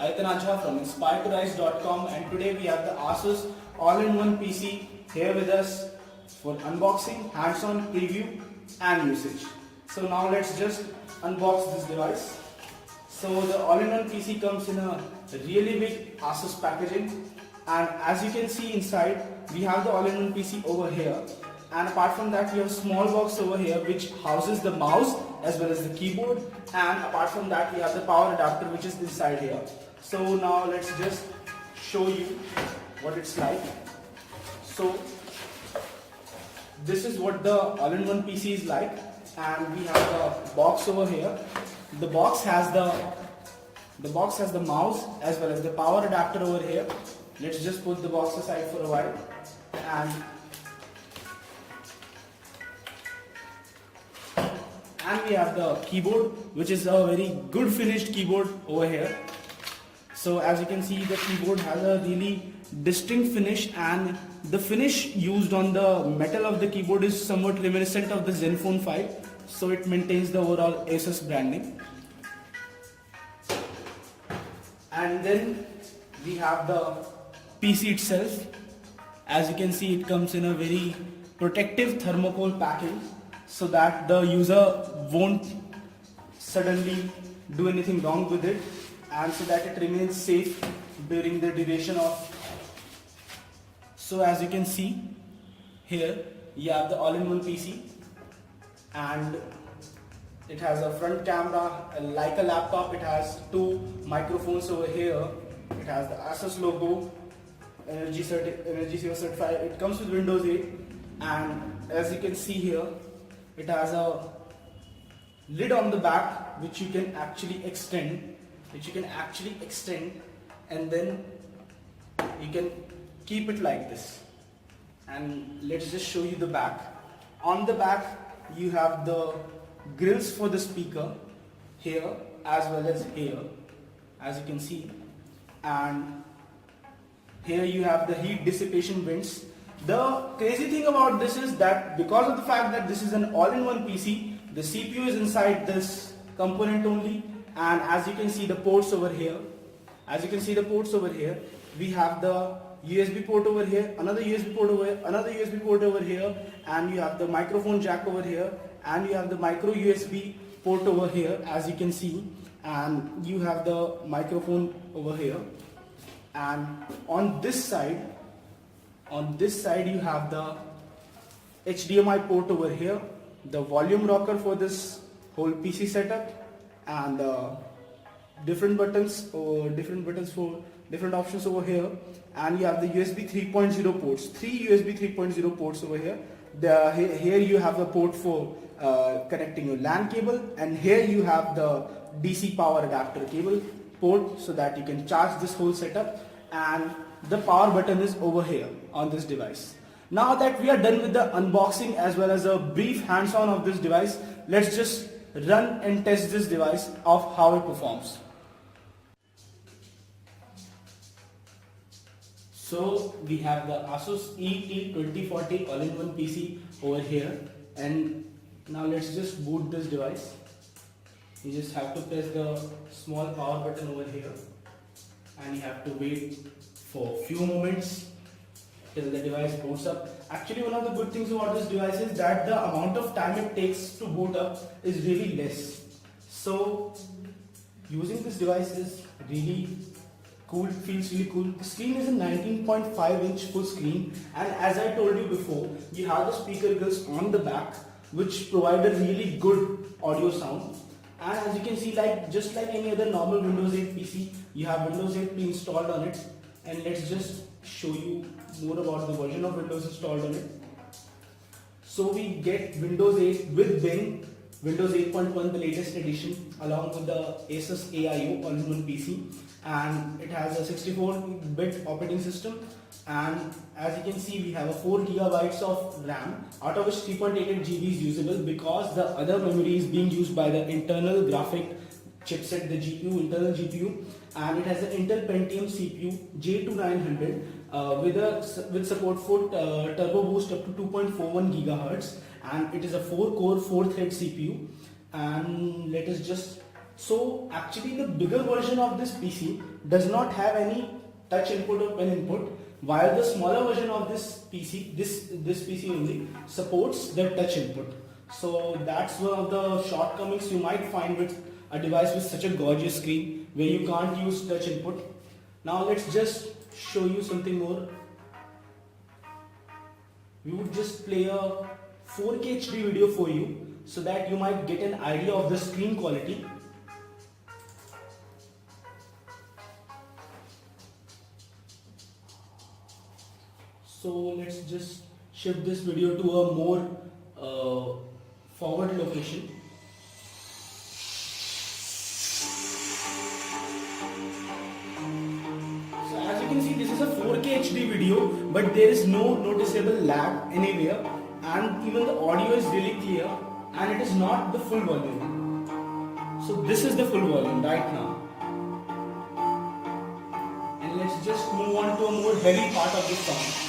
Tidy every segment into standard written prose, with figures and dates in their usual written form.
Aitan Acha from InspiredToRise.com, and today we have the Asus all-in-one PC here with us for unboxing, hands-on preview and usage. So now let's just unbox this device. So the all-in-one PC comes in a really big Asus packaging, and as you can see inside we have the all-in-one PC over here, and apart from that we have a small box over here which houses the mouse as well as the keyboard, and apart from that we have the power adapter which is inside here. So now let's just show you what it's like. So this is what the all-in-one PC is like, and we have the box over here. The box has the mouse as well as the power adapter over here. Let's just put the box aside for a while, and we have the keyboard, which is a very good finished keyboard over here. So as you can see, the keyboard has a really distinct finish, and the finish used on the metal of the keyboard is somewhat reminiscent of the Zenfone 5, so it maintains the overall Asus branding. And then we have the PC itself. As you can see, it comes in a very protective thermocol packing, so that the user won't suddenly do anything wrong with it, and so that it remains safe during the duration of. So as you can see here, you have the all-in-one PC, and it has a front camera like a laptop. It has two microphones over here. It has the Asus logo, Energy Saver certified. It comes with Windows 8, and as you can see here, it has a lid on the back which you can actually extend, and then you can keep it like this. And let's just show you the back. On the back you have the grills for the speaker here as well as here, as you can see, and here you have the heat dissipation vents. The crazy thing about this is that because of the fact that this is an all-in-one PC, the CPU is inside this component only, and as you can see the ports over here, we have the USB port over here, another USB port over here, another USB port over here, and you have the microphone jack over here, and you have the micro USB port over here, as you can see, and you have the microphone over here. And on this side you have the HDMI port over here, the volume rocker for this whole PC setup, and different buttons for different options over here. And you have the USB 3.0 ports, three USB 3.0 ports over here. Here you have the port for connecting your LAN cable, and here you have the DC power adapter cable port, so that you can charge this whole setup. And the power button is over here on this device. Now that we are done with the unboxing as well as a brief hands-on of this device, let's just run and test this device of how it performs. So we have the Asus ET2040 all-in-one PC over here, and now let's just boot this device. You just have to press the small power button over here, and you have to wait for a few moments till the device boots up. Actually, one of the good things about this device is that the amount of time it takes to boot up is really less. So using this device is really cool, it feels really cool. The screen is a 19.5-inch full screen, and as I told you before, you have the speaker grills on the back which provide a really good audio sound. And as you can see, just like any other normal Windows 8 PC, you have Windows 8 pre-installed on it. And let's just show you more about the version of Windows installed on it. So we get Windows 8 with Bing, Windows 8.1, the latest edition, along with the Asus AIO all-in-one PC, and it has a 64-bit operating system. And as you can see, we have a 4 GB of RAM, out of which 3.88 GB is usable because the other memory is being used by the internal graphic chipset, the GPU, internal GPU, and it has an Intel Pentium CPU J2900 with support for turbo boost up to 2.41 GHz, and it is a 4-core 4-thread CPU. And let us just, so actually the bigger version of this PC does not have any touch input or pen input, while the smaller version of this PC, this PC only supports the touch input. So that's one of the shortcomings you might find with a device with such a gorgeous screen where you can't use touch input. Now let's just show you something more. We would just play a 4K HD video for you so that you might get an idea of the screen quality. So let's just shift this video to a more forward location. So as you can see, this is a 4K HD video, but there is no noticeable lag anywhere, and even the audio is really clear, and it is not the full volume. So this is the full volume right now. And let's just move on to a more heavy part of the song.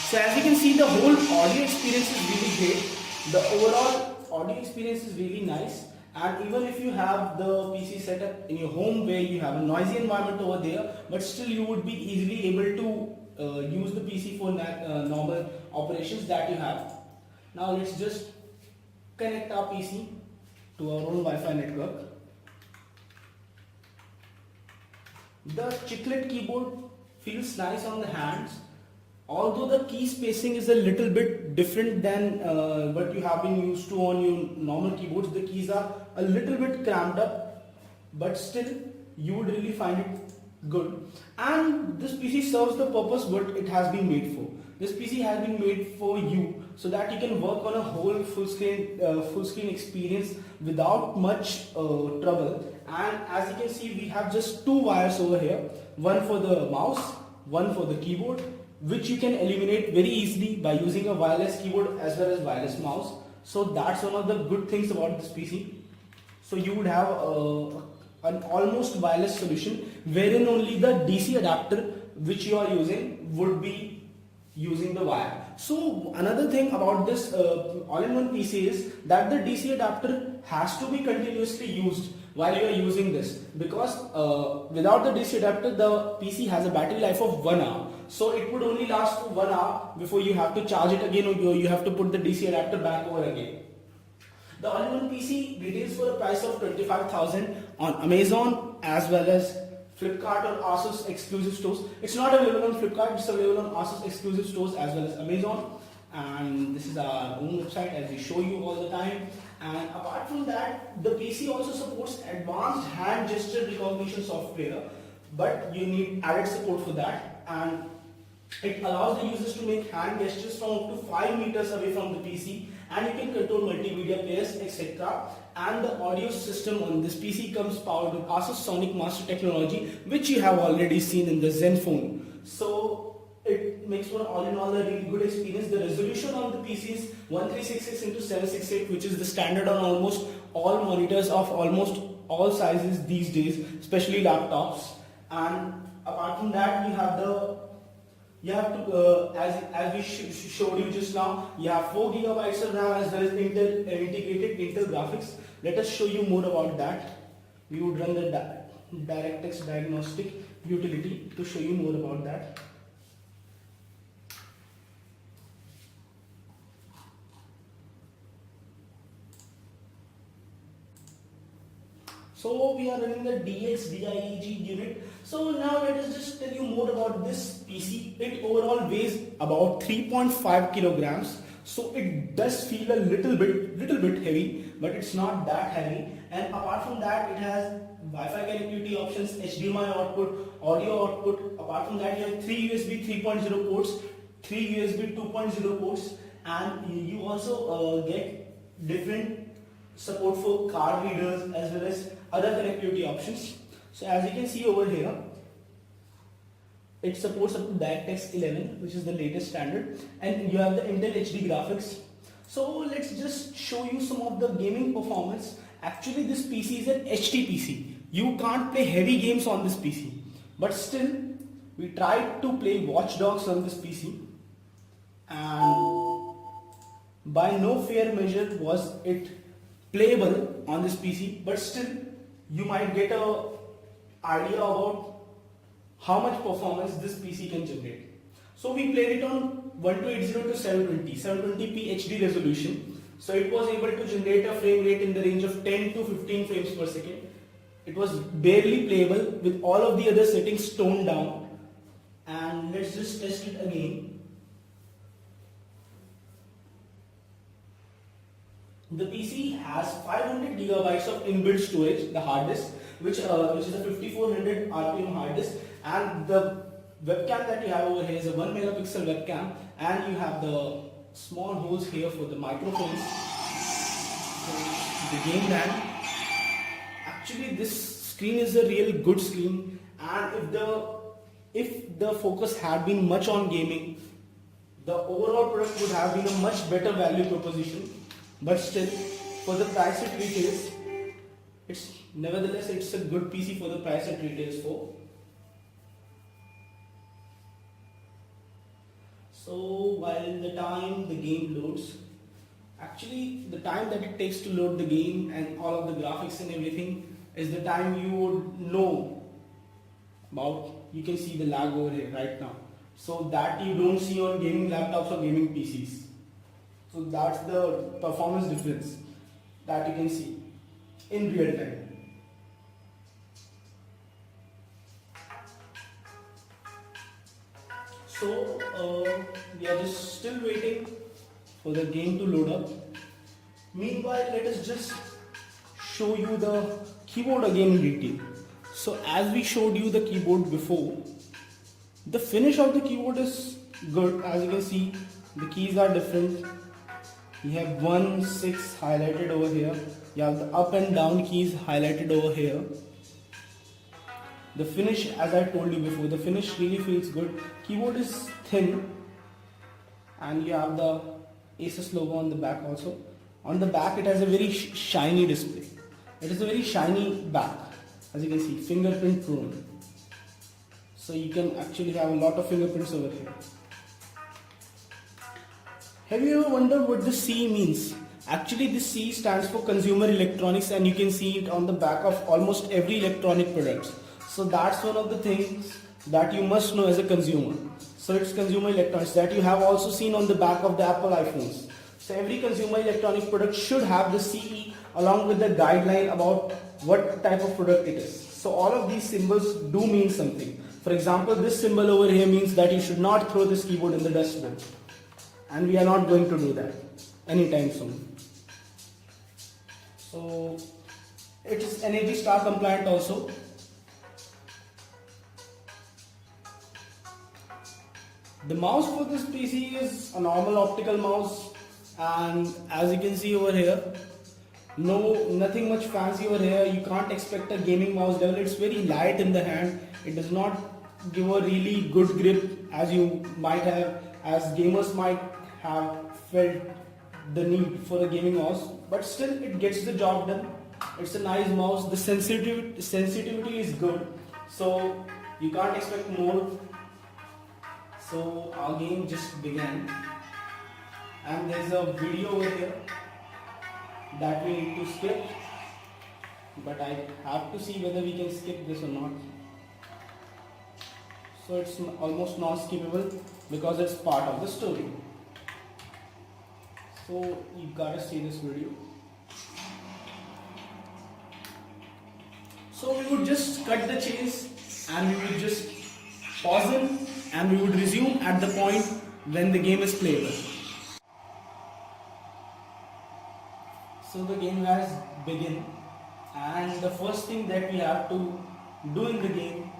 So as you can see, the whole audio experience is really great. The overall audio experience is really nice, and even if you have the PC set up in your home where you have a noisy environment over there, but still you would be easily able to use the PC for normal operations that you have. Now let's just connect our PC to our own Wi-Fi network. The chiclet keyboard feels nice on the hands. Although the key spacing is a little bit different than what you have been used to on your normal keyboards, the keys are a little bit cramped up, but still you would really find it good. And this PC serves the purpose what it has been made for. This PC has been made for you so that you can work on a whole full screen experience without much trouble. And as you can see, we have just two wires over here, one for the mouse, one for the keyboard, which you can eliminate very easily by using a wireless keyboard as well as wireless mouse. So that's one of the good things about this PC. So you would have an almost wireless solution wherein only the DC adapter which you are using would be using the wire. So another thing about this all-in-one PC is that the DC adapter has to be continuously used while you are using this, because without the DC adapter the PC has a battery life of 1 hour. So it would only last for 1 hour before you have to charge it again, or you have to put the DC adapter back over again. The all-in-one PC retails for a price of 25,000 on Amazon as well as Flipkart or Asus exclusive stores. It's not available on Flipkart, it's available on Asus exclusive stores as well as Amazon. And this is our own website as we show you all the time. And apart from that, the PC also supports advanced hand gesture recognition software, but you need added support for that. And it allows the users to make hand gestures from up to 5 meters away from the PC, and you can control multimedia players, etc. And the audio system on this PC comes powered with Asus Sonic Master technology, which you have already seen in the Zenfone. So it makes for all in all a really good experience. The resolution on the PC is 1366 into 768, which is the standard on almost all monitors of almost all sizes these days, especially laptops. And apart from that, as we showed you just now, you have 4 gigabytes of RAM as well as integrated Intel graphics. Let us show you more about that. We would run the DirectX diagnostic utility to show you more about that. So we are running the DXDIEG unit. So now let us just tell you more about this PC. It overall weighs about 3.5 kilograms. So it does feel a little bit heavy, but it's not that heavy. And apart from that, it has Wi-Fi connectivity options, HDMI output, audio output. Apart from that, you have 3 USB 3.0 ports, 3 USB 2.0 ports, and you also get different support for card readers as well as other connectivity options. So as you can see over here, it supports up to DirectX 11, which is the latest standard, and you have the Intel HD graphics. So let's just show you some of the gaming performance. Actually, this PC is an HD PC. You can't play heavy games on this PC, but still we tried to play Watch Dogs on this PC, and by no fair measure was it playable on this PC, but still you might get a idea about how much performance this PC can generate. So we played it on 1280 to 720, 720p HD resolution. So it was able to generate a frame rate in the range of 10 to 15 frames per second. It was barely playable with all of the other settings toned down. And let's just test it again. The PC has 500 gigabytes of inbuilt storage, the hard disk, which is a 5400 RPM hard disk, and the webcam that you have over here is a 1 megapixel webcam, and you have the small holes here for the microphones. So the game RAM. Actually, this screen is a real good screen, and if the focus had been much on gaming, the overall product would have been a much better value proposition. But still, for the price it retails, it's a good PC for the price it retails for. So while the time the game loads, actually the time that it takes to load the game and all of the graphics and everything is the time you would know about. You can see the lag over here right now. So that you don't see on gaming laptops or gaming PCs. So that's the performance difference that you can see in real time. So we are just still waiting for the game to load up. Meanwhile, let us just show you the keyboard again in detail. So as we showed you the keyboard before, the finish of the keyboard is good. As you can see, the keys are different. You have 1, 6 highlighted over here. You have the up and down keys highlighted over here. The finish, as I told you before, the finish really feels good. Keyboard is thin, and you have the Asus logo on the back also. On the back it has a very shiny display. It is a very shiny back, as you can see, fingerprint prone. So you can actually have a lot of fingerprints over here. Have you ever wondered what the C means? Actually, this C stands for consumer electronics, and you can see it on the back of almost every electronic product. So that's one of the things that you must know as a consumer. So it's consumer electronics that you have also seen on the back of the Apple iPhones. So every consumer electronic product should have the CE along with the guideline about what type of product it is. So all of these symbols do mean something. For example, this symbol over here means that you should not throw this keyboard in the dustbin. And we are not going to do that anytime soon. So it is Energy Star compliant also. The mouse for this PC is a normal optical mouse, and as you can see over here, nothing much fancy over here. You can't expect a gaming mouse level. It's very light in the hand. It does not give a really good grip as you might have, as gamers might have felt the need for a gaming mouse, but still it gets the job done. It's a nice mouse. The sensitivity is good, so you can't expect more. So our game just began, and there's a video over here that we need to skip, but I have to see whether we can skip this or not. So it's almost non-skippable because it's part of the story. So you gotta see this video. So we would just cut the chase and we would just pause it and we would resume at the point when the game is playable. So the game has begun, and the first thing that we have to do in the game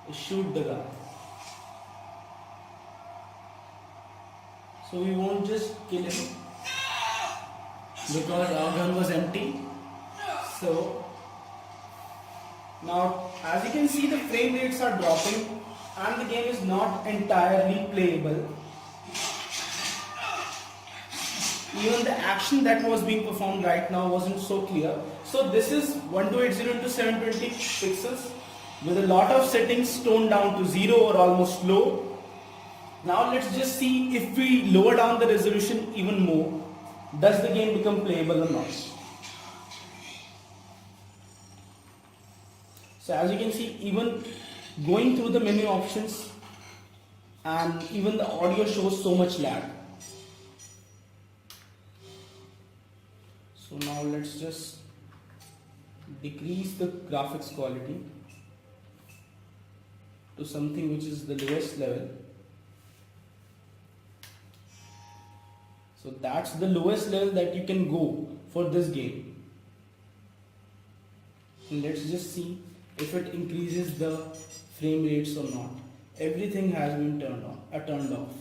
is shoot the gun. So we won't just kill him because our gun was empty. So now, as you can see, the frame rates are dropping and the game is not entirely playable. Even the action that was being performed right now wasn't so clear. So this is 1280 into 720 pixels with a lot of settings toned down to 0 or almost low. Now let's just see if we lower down the resolution even more, does the game become playable or not. So as you can see, even going through the menu options and even the audio shows so much lag. So now let's just decrease the graphics quality to something which is the lowest level. So that's the lowest level that you can go for this game. And let's just see if it increases the frame rates or not. Everything has been turned off.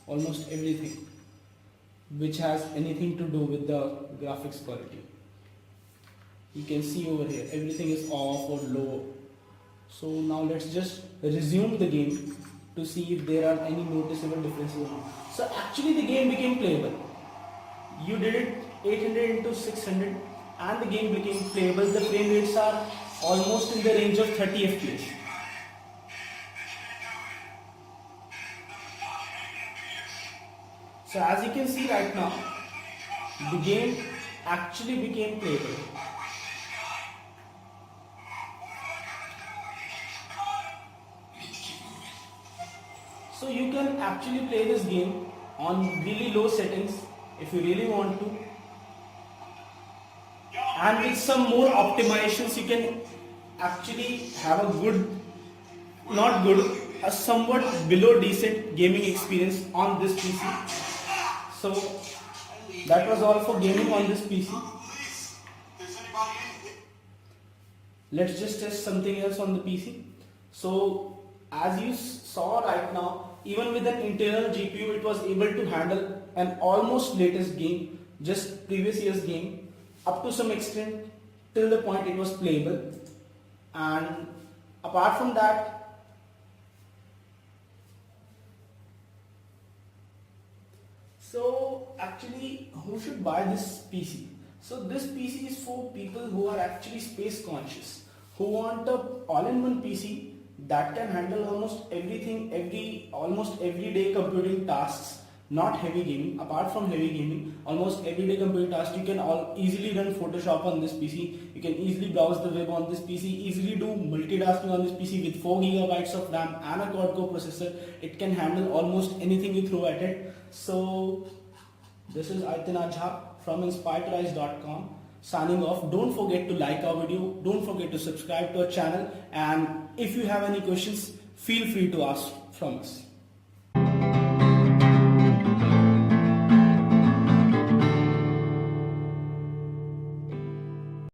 Almost everything which has anything to do with the graphics quality. You can see over here everything is off or low. So now let's just resume the game to see if there are any noticeable differences or not. So actually the game became playable. You did it 800 into 600 and the game became playable. The frame rates are almost in the range of 30 FPS. So as you can see right now, the game actually became playable. So you can actually play this game on really low settings if you really want to. And with some more optimizations, you can actually have a good, not good, a somewhat below decent gaming experience on this PC. So that was all for gaming on this PC. Let's just test something else on the PC. So as you saw right now, even with an internal GPU, it was able to handle an almost latest game, just previous year's game, up to some extent, till the point it was playable. And apart from that, so actually, who should buy this PC? So this PC is for people who are actually space conscious, who want a all-in-one PC that can handle almost everything, almost everyday computing tasks, not heavy gaming. Apart from heavy gaming, almost everyday computing tasks, you can easily run Photoshop on this PC. You can easily browse the web on this PC, easily do multitasking on this PC with 4 GB of RAM and a quad-core processor. It can handle almost anything you throw at it. So this is Aitina Jha from inspiredtorise.com signing off. Don't forget to like our video, don't forget to subscribe to our channel, and if you have any questions, feel free to ask from us.